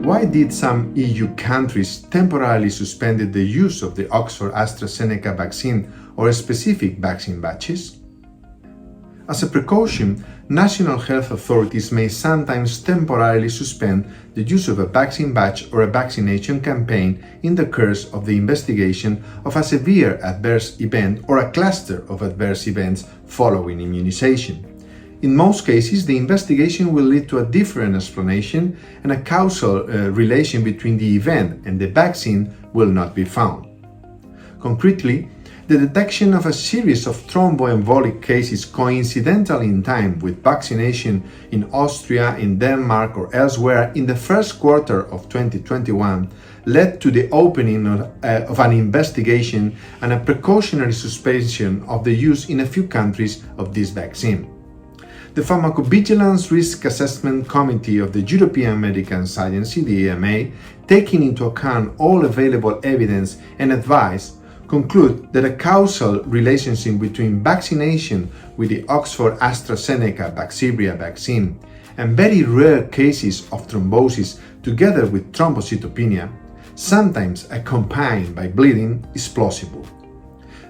Why did some EU countries temporarily suspend the use of the Oxford-AstraZeneca vaccine or specific vaccine batches? As a precaution, national health authorities may sometimes temporarily suspend the use of a vaccine batch or a vaccination campaign in the course of the investigation of a severe adverse event or a cluster of adverse events following immunization. In most cases, the investigation will lead to a different explanation and a causal relation between the event and the vaccine will not be found. Concretely, the detection of a series of thromboembolic cases coincidental in time with vaccination in Austria, in Denmark or elsewhere in the first quarter of 2021 led to the opening of an investigation and a precautionary suspension of the use in a few countries of this vaccine. The Pharmacovigilance Risk Assessment Committee of the European Medicines Agency, the EMA, taking into account all available evidence and advice, conclude that a causal relationship between vaccination with the Oxford-AstraZeneca Vaxzevria vaccine and very rare cases of thrombosis together with thrombocytopenia, sometimes accompanied by bleeding, is plausible.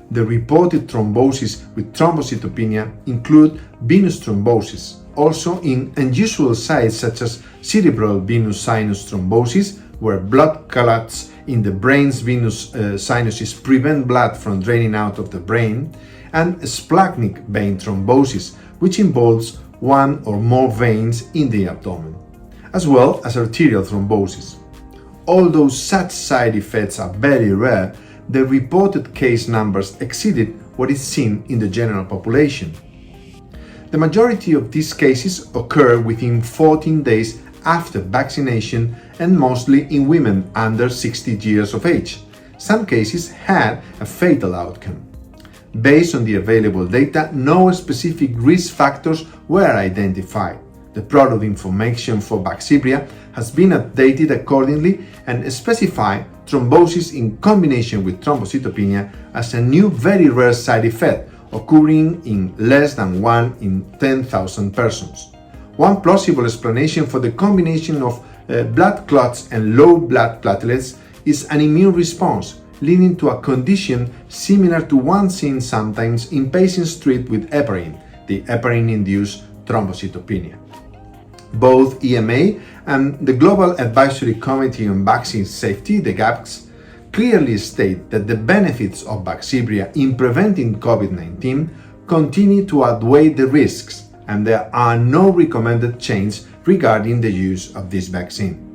The reported thrombosis with thrombocytopenia include venous thrombosis, also in unusual sites such as cerebral venous sinus thrombosis, where blood clots in the brain's venous sinuses prevent blood from draining out of the brain, and splanchnic vein thrombosis, which involves one or more veins in the abdomen, as well as arterial thrombosis. Although such side effects are very rare, the reported case numbers exceeded what is seen in the general population. The majority of these cases occur within 14 days after vaccination and mostly in women under 60 years of age. Some cases had a fatal outcome. Based on the available data, no specific risk factors were identified. The product information for Vaxzevria has been updated accordingly and specified thrombosis in combination with thrombocytopenia as a new very rare side effect occurring in less than 1 in 10,000 persons. One plausible explanation for the combination of blood clots and low blood platelets is an immune response, leading to a condition similar to one seen sometimes in patients treated with heparin, the heparin-induced thrombocytopenia. Both EMA and the Global Advisory Committee on Vaccine Safety, the GAVX, clearly state that the benefits of Vaxzevria in preventing COVID-19 continue to outweigh the risks, and there are no recommended changes regarding the use of this vaccine.